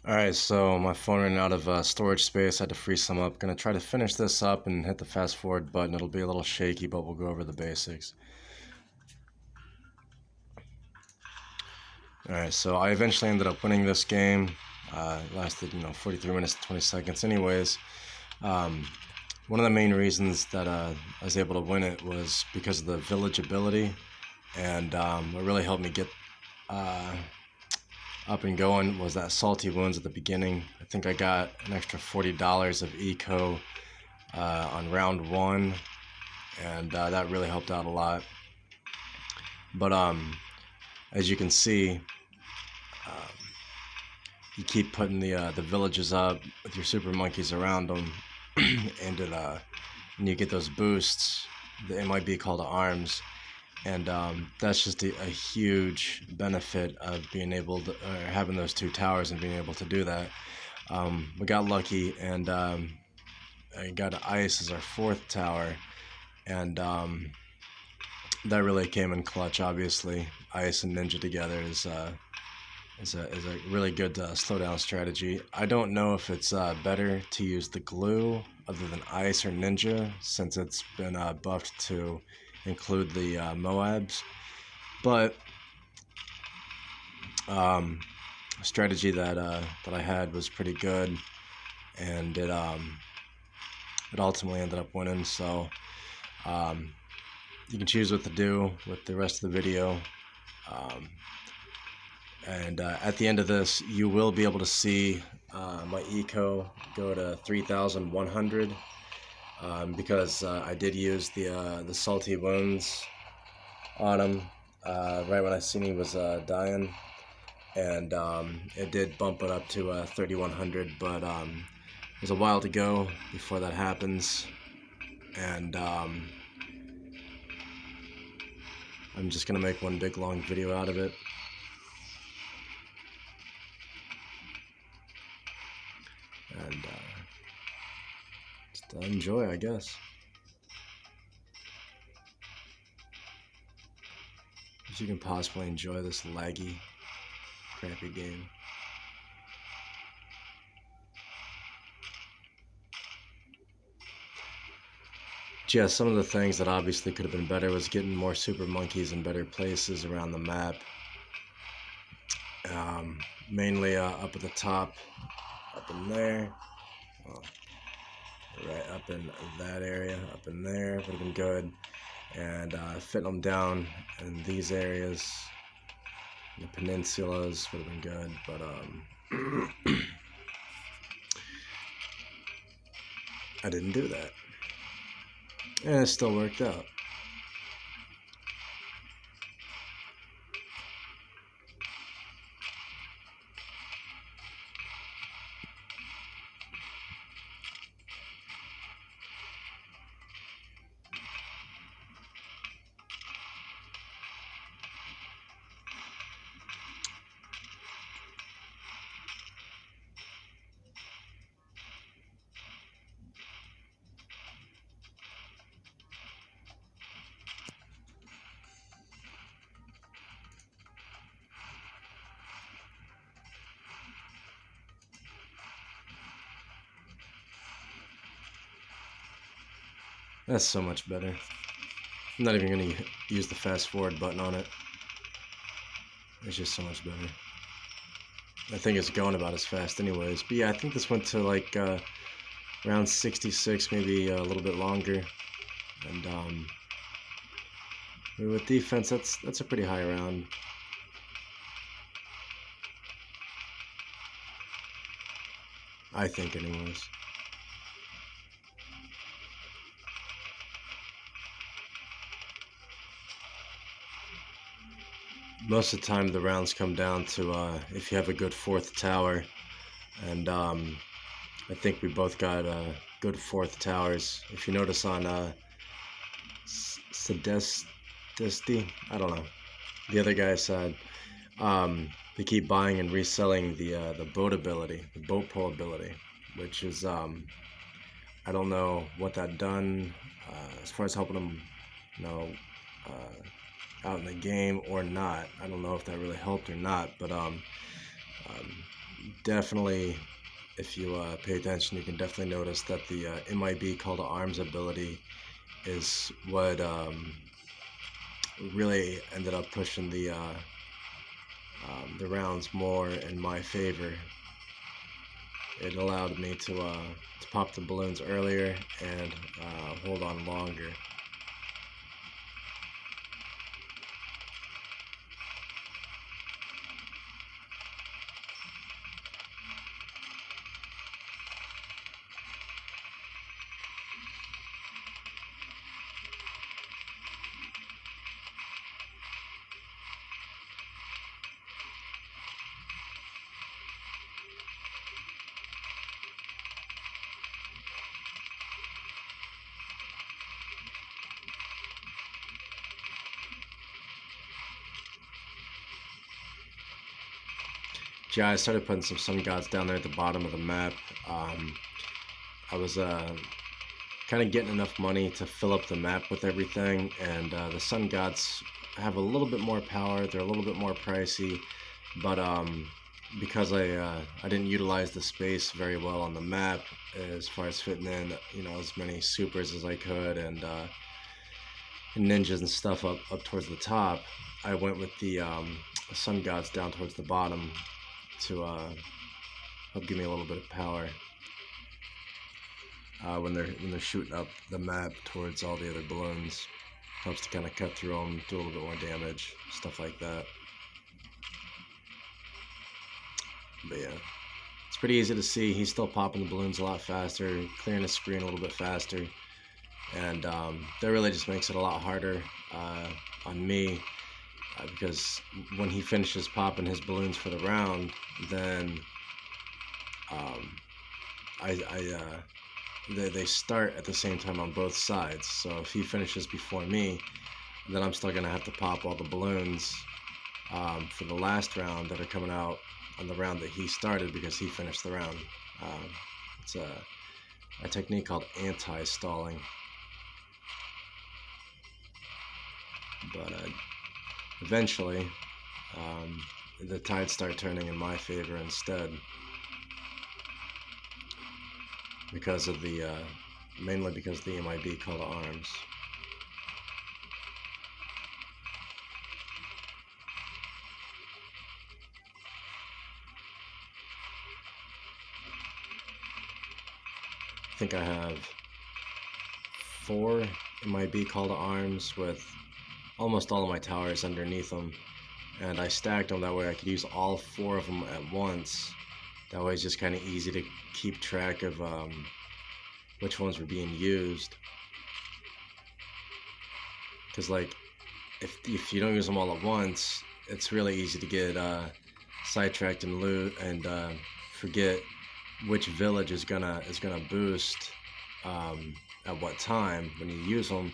Alright, so my phone ran out of storage space. I had to free some up. Gonna try to finish this up and hit the fast forward button. It'll be a little shaky, but we'll go over the basics. Alright, so I eventually ended up winning this game. It lasted, 43 minutes and 20 seconds anyways. One of the main reasons that I was able to win it was because of the village ability, and what really helped me get up and going was that salty wounds at the beginning. I think I got an extra $40 of eco on round one, and that really helped out a lot. But as you can see, you keep putting the villages up with your super monkeys around them, and you get those boosts. It might be called arms. And that's just a huge benefit of being able to, or having those two towers and being able to do that. We got lucky, and I got ice as our fourth tower, and that really came in clutch. Obviously, ice and ninja together is a really good slowdown strategy. I don't know if it's better to use the glue other than ice or ninja, since it's been buffed to include the Moabs, but a strategy that I had was pretty good, and it ultimately ended up winning. So you can choose what to do with the rest of the video, and at the end of this, you will be able to see my eco go to 3,100. Because I did use the salty wounds on him right when I seen he was dying, and it did bump it up to 3,100, but there's a while to go before that happens, and I'm just gonna make one big long video out of it. And just enjoy, I guess. If you can possibly enjoy this laggy, crappy game. Yeah, some of the things that obviously could have been better was getting more super monkeys in better places around the map. Mainly up at the top, up in there, right up in that area, up in there would have been good, and fitting them down in these areas, the peninsulas, would have been good, but I didn't do that, and it still worked out. That's so much better. I'm not even going to use the fast forward button on it. It's just so much better. I think it's going about as fast anyways. But yeah, I think this went to like around 66, maybe a little bit longer. And with defense, that's a pretty high round. I think anyways. Most of the time the rounds come down to if you have a good fourth tower, and I think we both got good fourth towers. If you notice on Sedesty, I don't know, the other guy said they keep buying and reselling the boat ability, the boat pull ability, which is I don't know what that done as far as helping them, out in the game or not. I don't know if that really helped or not, but definitely, if you pay attention, you can definitely notice that the MIB call to arms ability is what really ended up pushing the rounds more in my favor. It allowed me to pop the balloons earlier and hold on longer. Yeah, I started putting some sun gods down there at the bottom of the map. I was kind of getting enough money to fill up the map with everything, and the sun gods have a little bit more power. They're a little bit more pricey, but because I didn't utilize the space very well on the map as far as fitting in, you know, as many supers as I could, and ninjas and stuff up towards the top, I went with the sun gods down towards the bottom to help give me a little bit of power when they're shooting up the map towards all the other balloons. Helps to kind of cut through them, do a little bit more damage, stuff like that. But yeah, it's pretty easy to see. He's still popping the balloons a lot faster, clearing the screen a little bit faster, and that really just makes it a lot harder on me. Because when he finishes popping his balloons for the round, then they start at the same time on both sides. So if he finishes before me, then I'm still gonna have to pop all the balloons for the last round that are coming out on the round that he started because he finished the round. It's a technique called anti-stalling. But eventually, the tides start turning in my favor instead, because of the mainly because of the MIB call to arms. I think I have 4 MIB call to arms with almost all of my towers underneath them, and I stacked them that way I could use all 4 of them at once. That way it's just kind of easy to keep track of which ones were being used, because like if you don't use them all at once, it's really easy to get sidetracked and forget which village is gonna boost at what time when you use them.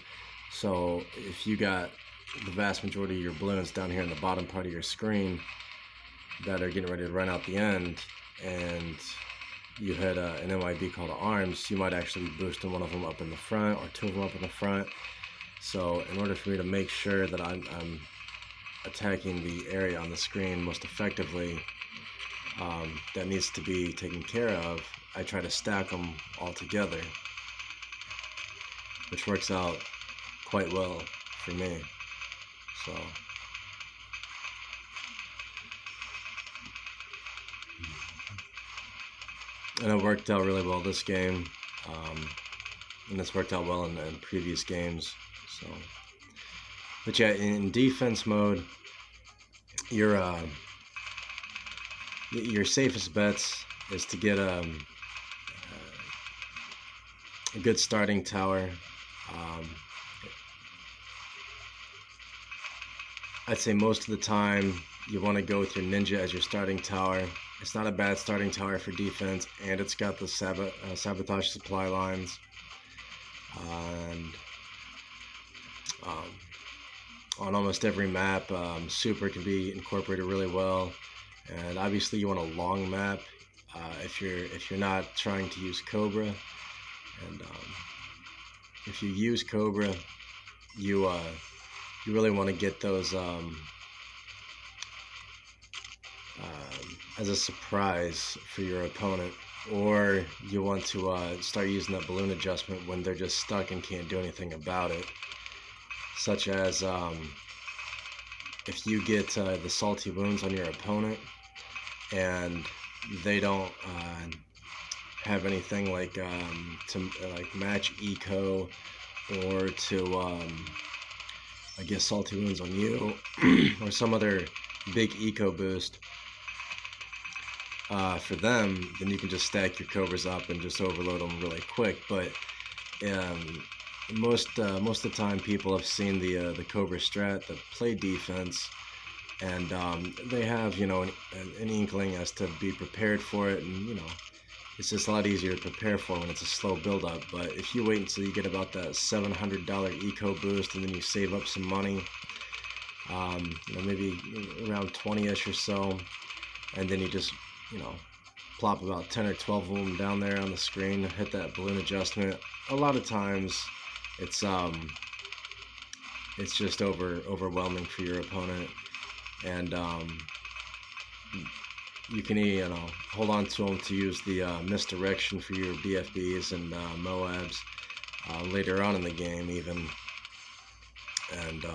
So if you got the vast majority of your balloons down here in the bottom part of your screen that are getting ready to run out the end, and you had an MIB call to arms, you might actually be boosting one of them up in the front or 2 of them up in the front. So in order for me to make sure that I'm attacking the area on the screen most effectively that needs to be taken care of, I try to stack them all together, which works out quite well for me. So and it worked out really well this game, and it's worked out well in previous games. So, but yeah, in defense mode, your safest bets is to get a good starting tower. I'd say most of the time you want to go with your ninja as your starting tower. It's not a bad starting tower for defense, and it's got the sabotage supply lines. And on almost every map, super can be incorporated really well. And obviously you want a long map if you're not trying to use Cobra. And if you use Cobra, you really want to get those as a surprise for your opponent, or you want to start using that balloon adjustment when they're just stuck and can't do anything about it, such as if you get the salty wounds on your opponent and they don't have anything like to like match eco, or to I guess salty wounds on you or some other big eco boost for them, then you can just stack your cobras up and just overload them really quick. But most of the time, people have seen the cobra strat that play defense, and they have, you know, an inkling as to be prepared for it, and you know, it's just a lot easier to prepare for when it's a slow build-up. But if you wait until you get about that $700 eco boost, and then you save up some money, you know, maybe around 20-ish or so, and then you just, you know, plop about 10 or 12 of them down there on the screen, hit that balloon adjustment. A lot of times, it's just overwhelming for your opponent, and you can, you know, hold on to them to use the misdirection for your BFBs and Moabs later on in the game even, and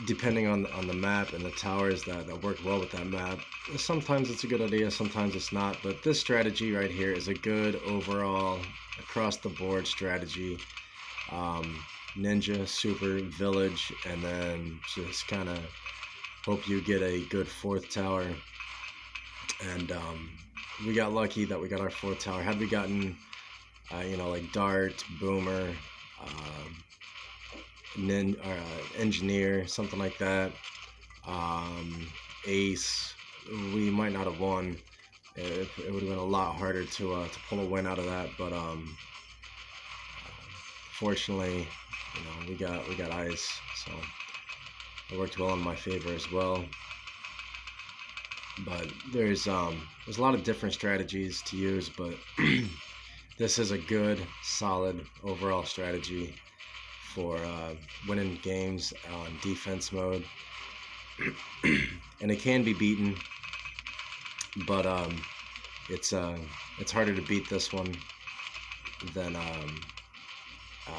depending on the map and the towers that work well with that map, sometimes it's a good idea, sometimes it's not. But this strategy right here is a good overall across the board strategy. Ninja, super, village, and then just kind of hope you get a good fourth tower. And we got lucky that we got our fourth tower. Had we gotten you know, like dart, boomer, engineer, something like that, ace, we might not have won. It would have been a lot harder to pull a win out of that. But fortunately, you know, we got ice, so it worked well in my favor as well. But there's a lot of different strategies to use, but this is a good, solid overall strategy for winning games on defense mode. And it can be beaten, but it's harder to beat this one than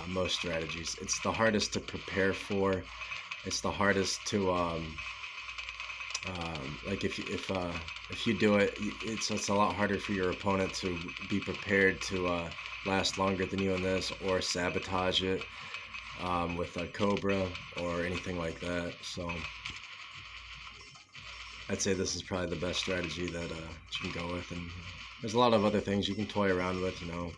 most strategies. It's the hardest to prepare for. It's the hardest to like if you do it, it's a lot harder for your opponent to be prepared to last longer than you in this, or sabotage it with a Cobra or anything like that. So I'd say this is probably the best strategy that you can go with. And there's a lot of other things you can toy around with, you know,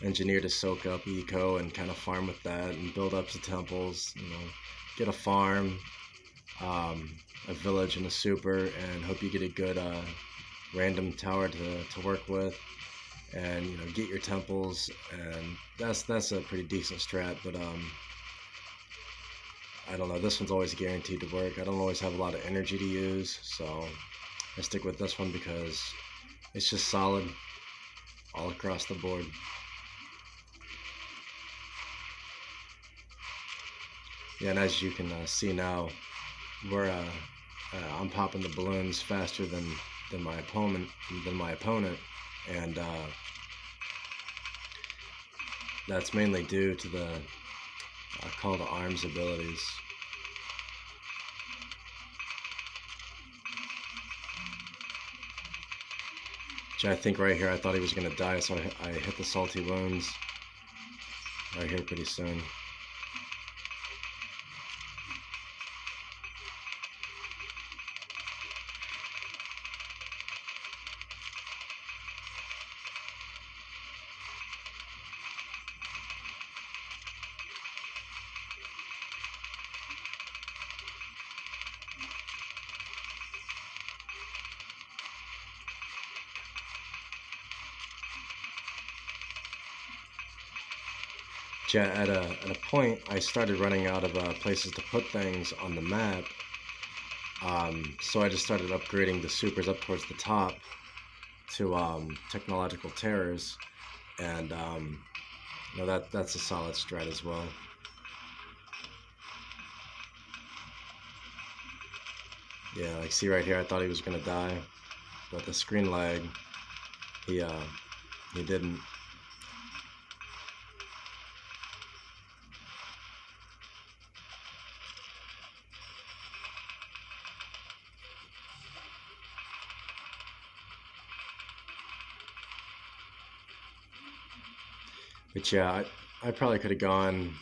engineer to soak up eco and kind of farm with that and build up the temples, you know, get a farm, a village and a super, and hope you get a good random tower to work with, and you know, get your temples, and that's a pretty decent strat. But I don't know, this one's always guaranteed to work. I don't always have a lot of energy to use, so I stick with this one because it's just solid all across the board. Yeah, and as you can see now, we're I'm popping the balloons faster than my opponent, and that's mainly due to the call to arms abilities. Which I think right here, I thought he was gonna die, so I hit the salty wounds right here pretty soon. At a point, I started running out of places to put things on the map, so I just started upgrading the supers up towards the top to technological terrors, and you know, that's a solid strat as well. Yeah, like see right here, I thought he was gonna die, but the screen lag, he didn't. But yeah, I probably could have gone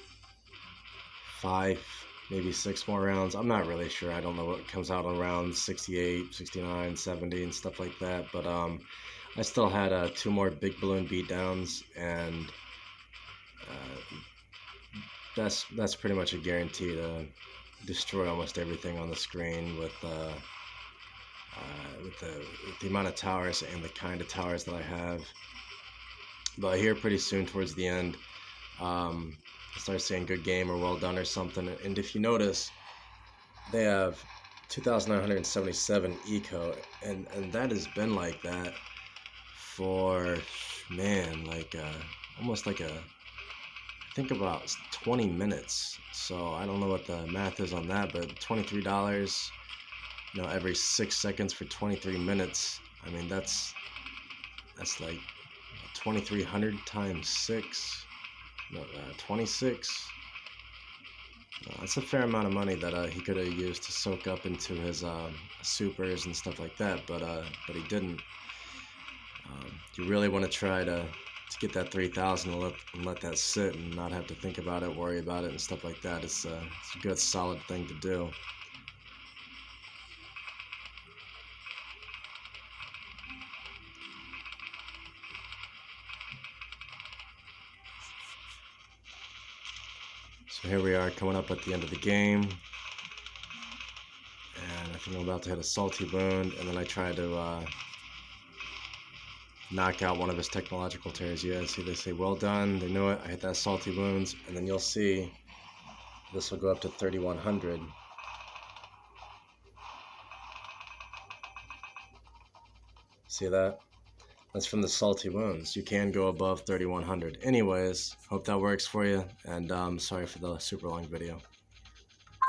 5, maybe 6 more rounds. I'm not really sure. I don't know what comes out on rounds 68, 69, 70, and stuff like that. But I still had 2 more big balloon beatdowns, and uh, that's pretty much a guarantee to destroy almost everything on the screen with the amount of towers and the kind of towers that I have. But here pretty soon towards the end, I start saying good game or well done or something. And if you notice, they have 2,977 eco, and that has been like that for, man, like almost like I think about 20 minutes. So I don't know what the math is on that, but $23, every 6 seconds for 23 minutes. I mean, that's like 2,300 times 6. No, 26. That's a fair amount of money that he could have used to soak up into his supers and stuff like that, but he didn't. You really want to try to get that 3,000 and let that sit and not have to think about it, worry about it, and stuff like that. It's a good, solid thing to do. So here we are coming up at the end of the game, and I think I'm about to hit a salty wound, and then I try to knock out one of his technological tears. Yeah, see, they say well done, they knew it. I hit that salty wounds, and then you'll see this will go up to 3,100. See that? That's from the salty wounds. You can go above 3,100. Anyways, hope that works for you, and sorry for the super long video.